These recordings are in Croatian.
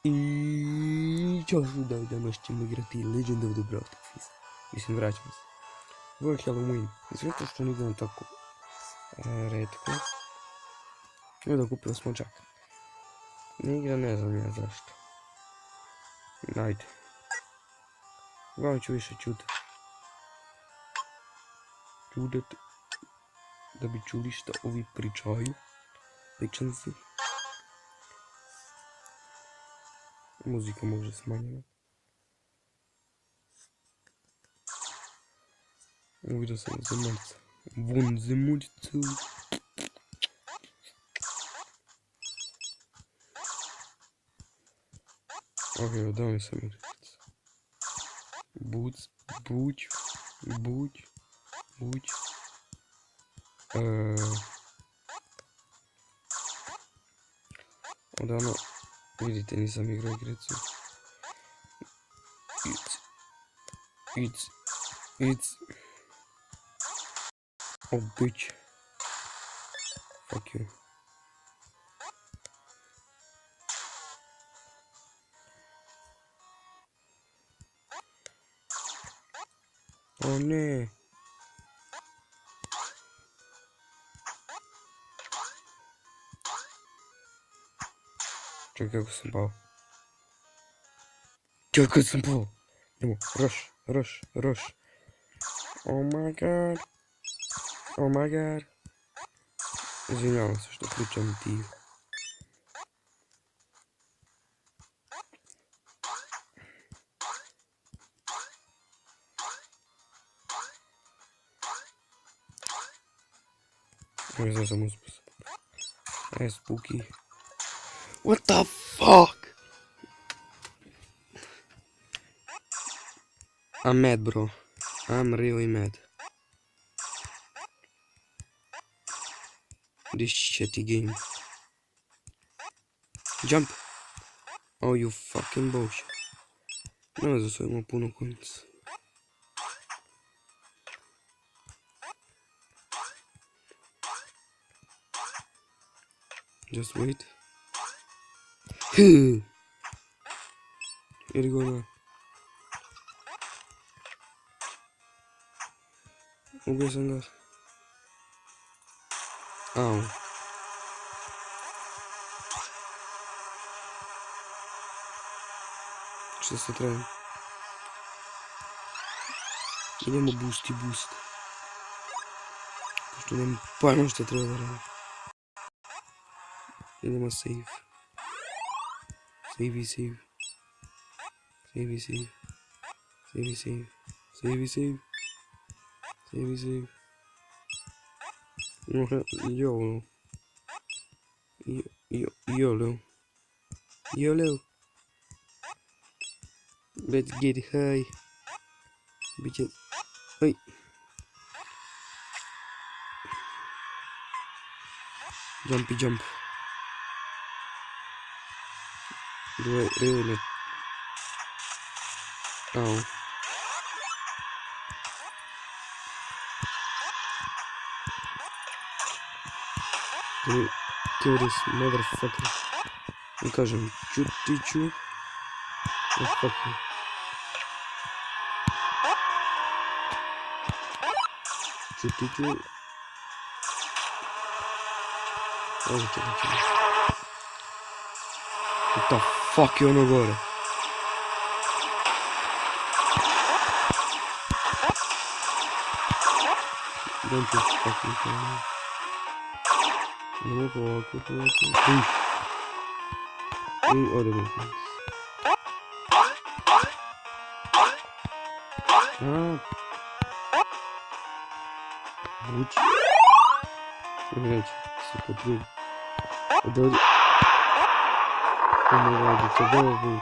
I ćao svuda, danas ćemo igrati Legend of the Brothers. Mislim, vraćam se. Ovo je Halloween. Izvijete što ne idem tako redko. I onda kupio smo čak. Ne igra, ne znam ja zašto. Ajde. Uglavnom ću više čuti. Čudet. Da bi čuli što ovi pričaju. Ličenci. Muzika može smanjena. Uvidio sam zemaljca. Vun zemaljcu. Ok, da mi sam igrica. Buć. Odavno, vidite, nisam igrao igricu. It's. Oh, bitch. Fuck you. Oh, ne. Čekaj, kako sam pao. Kako sam pao. Idemo, rush. Oh my god. Izvinjavam se što pričam tiho. Ne znam sam uspio. Spooky. What the fuck? I'm mad, bro. I'm really mad. This shitty game. Jump! Oh, you fucking bullshit. Ne znam, sve ima puno konica. Just wait. Here you go now. Ubio sam ga. Au. Što se treba? Idemo boost. Pošto nemam pojma što treba da radim. Idemo save. Save. YOLO. Let's get high. Bitches. Hey. Jump. Do I really? Oh. Can you kill this motherfucker? I kažem, čutiću. Oh, fuck you. Čutiću. Ovo će. What the fuck je ono gore? Don't you fucking tell me. Ne mogu ovako. I odemo se. Buć. Neće se potrudi. Dođe. Ono radi se dobro buć.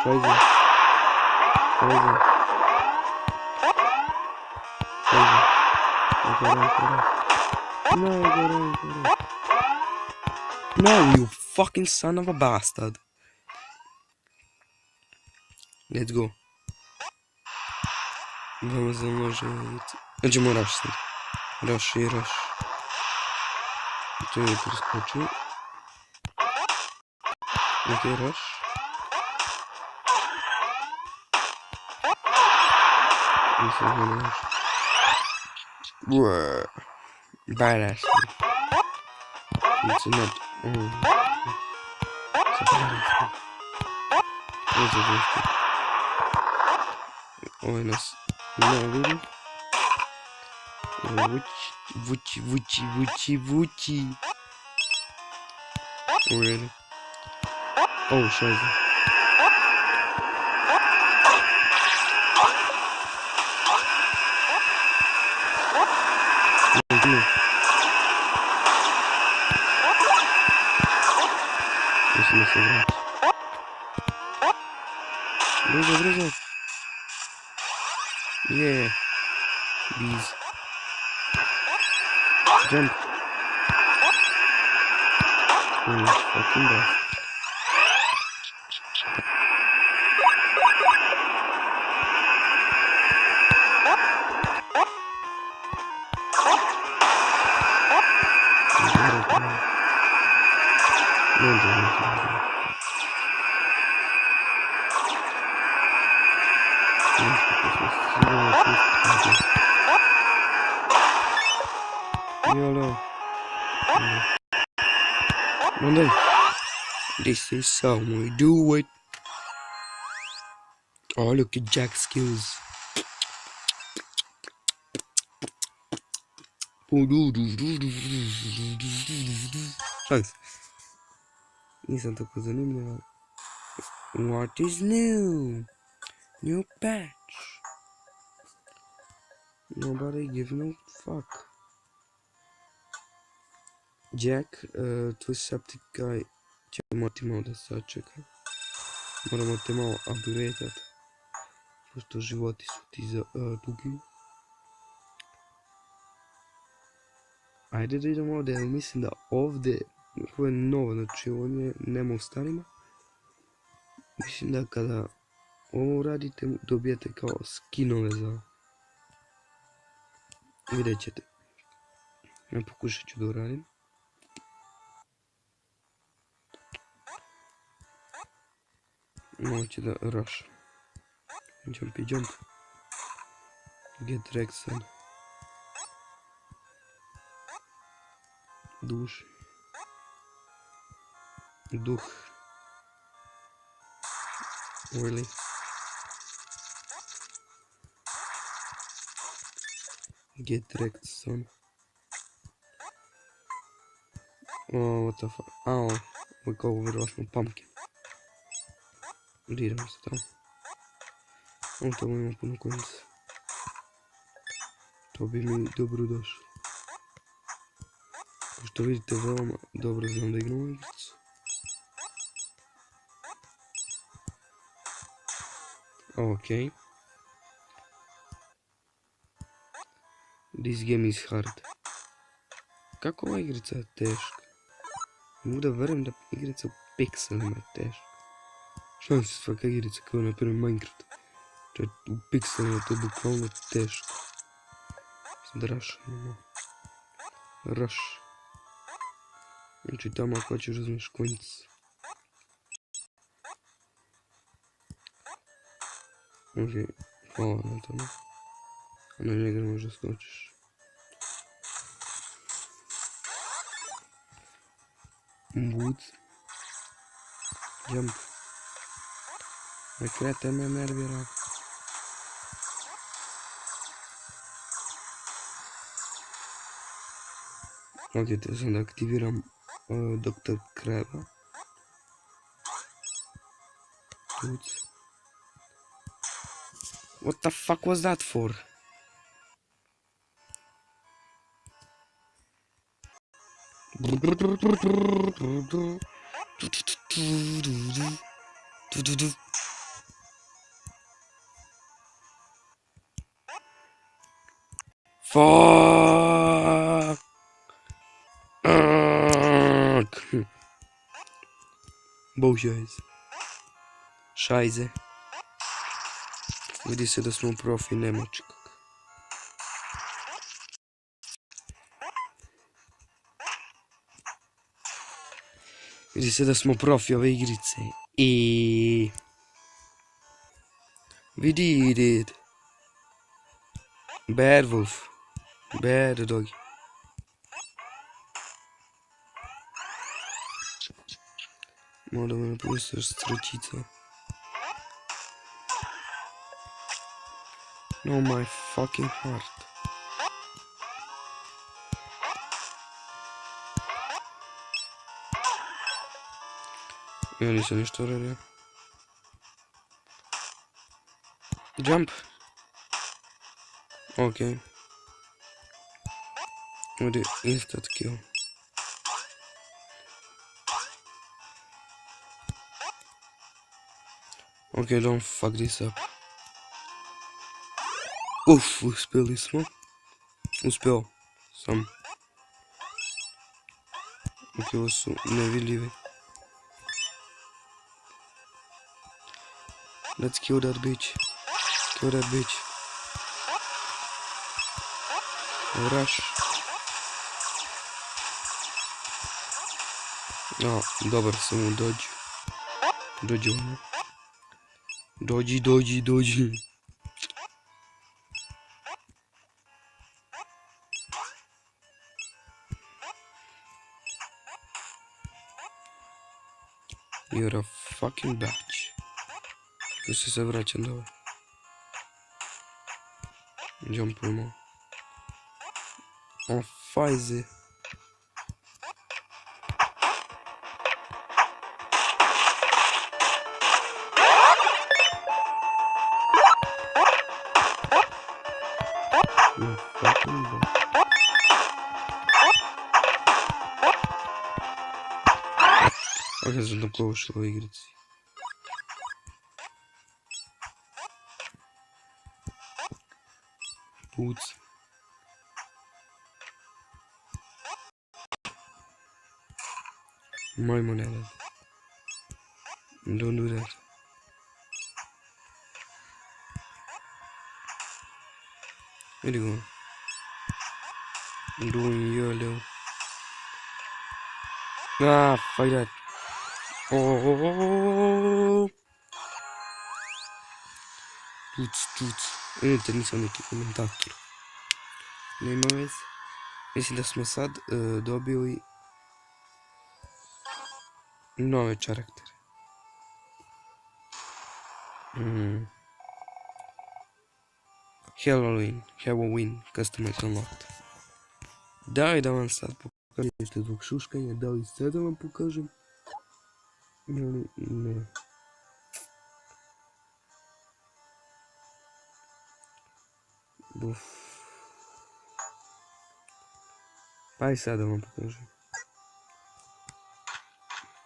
Šajze. No, you fucking son of a bastard. Let's go. Vamos a možemo vidjeti. Znači moraš sad. Rush i rush. To je preskočio. Ok, rush. Nisam ga ne rush. Badass. It's not... It's badass. Ovo je dosta. Ovo je nas... Ne vidim. Vući. Oh, really? Oh, scheiße. No. Mislim da se vrati. Brzo. Yeah. Bees. Jump. Oh, fucking best. YOLO. Monday. This is how we do it. Oh, look at Jack's skills. Nice. Nisam tako zanimljiva. What is new? New patch. Nobody give no fuck. Jack, tvoj septic guy će morati malo da sačeka. Moramo te malo upgradeat. Pošto životi su ti dugi. Ajde da idemo ovdje, ali mislim da ovdje, ovo je novo, znači ovo nema u starima. Mislim da kada ovo uradite, dobijete kao skinove za... Vidjet ćete. Ja pokušat ću da uradim. Ovo će da rush. Jump. Get Rexon. Duh. Really? Get Rexon. Oh, what the fuck? Ow. We go over my pumpkin. Idemo se tamo. On tamo ima puno konjica. To bi mi dobro došlo. Kao što vidite, veoma dobro znam da igram igricu. Ok. This game is hard. Kako ova igrica je teška? Mogu da verujem da igrica u pikselima je teška. Šta mi se svaka igrica kao na prvi Minecraft? To je u pikselima, to je bukvalno teško. Sad rushamo. Rush. Znači tamo ako ćeš uzmeš konjicu. Ok, hvala na tome. A na njega možda skočiš. Boots. Jump. Krete me nervira. Ok, te sam da aktiviram Dr. Kreba. Boots. What the fuck was that for? Fuck! Božajz. Šajze. Vidi se da smo profi nemoći. Vidi se da smo profi ove igrice. I... We did it. Bad wolf. Bad dog. Moramo napustiti stročica. No my fucking heart. Ja nisam ništa radio. Jump. Ok. Ovdje instant kill. Ok, don't fuck this up. Uspjeli smo. Uspio sam. Ok, ovo su nevidljivi. Let's kill that bitch. Kill that bitch. Rush. Dobar sam u dođu. Dođi. You're a fucking bitch. Tu se sad vraćam dole. Jumpujemo. Fajze. Fucking bitch. Ok, sam da povušla u igrici. Puc. Mojmo ne radi. Don't do that. Where'd you go? I'm doing YOLO. Fuck that. Oh. Tuc. Vidite, nisam neki komentator. Nema veze. Mislim da smo sad dobili nove karaktere. Halloween, customize unlocked. Da li da vam sad pokažem nešto zbog šuškanja, da li sad da vam pokažem? Ili ne. Buf. Pa i sad da vam pokažem.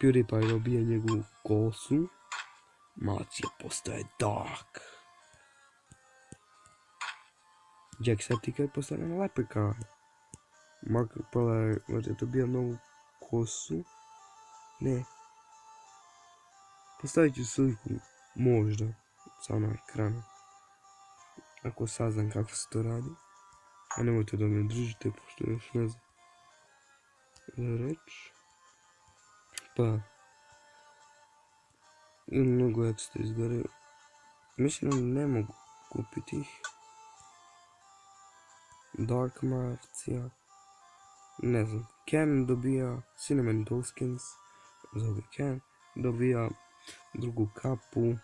PewDiePie dobija njegovu kosu. Macija postaje dark. Jacksepticeye postane Leprechaun. Markiplier dobija novu kosu. Ne. Postavit ću sliku možda sa na ekranu. Ako saznam kako se to radi. A nemojte da me držite pošto još ne znam reći. Pa. Ili mnogo ekstra izgore. Mislim da ne mogu kupiti ih. Dark Marcija. Ne znam. Ken dobija Cinnamon Toskins. Zove Ken. Dobija drugu kapu.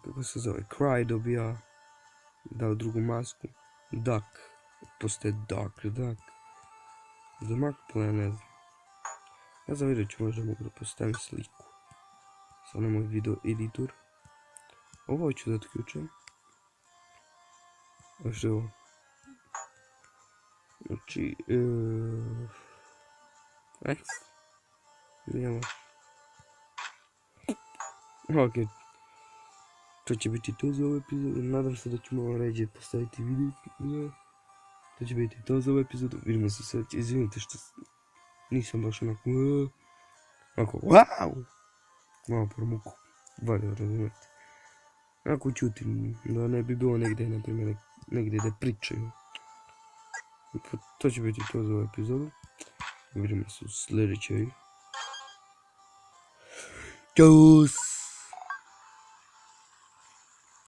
Kako se zove? Cry dobija drugu masku. Duck. Postaje Dark Duck. Za Markiplier ne znam. Ja sam vidio ću možda mogu da postavim sliku. Sad na moj video editor. Ovo ću da otključem. A što je ovo? Znači, nije loš. Ok. To će biti to za ovu epizodu. Nadam se da ću malo ređe postaviti video. To će biti to za ovu epizodu. Vidimo se sad. Izvinite što nisam baš onako... wow! Malo promuku. Valja razumjeti. Ako čutim da ne bi bilo negdje, na primjer, negdje da pričaju. To će biti to za ovu epizodu. Vidimo se u sljedećoj. Tschüss.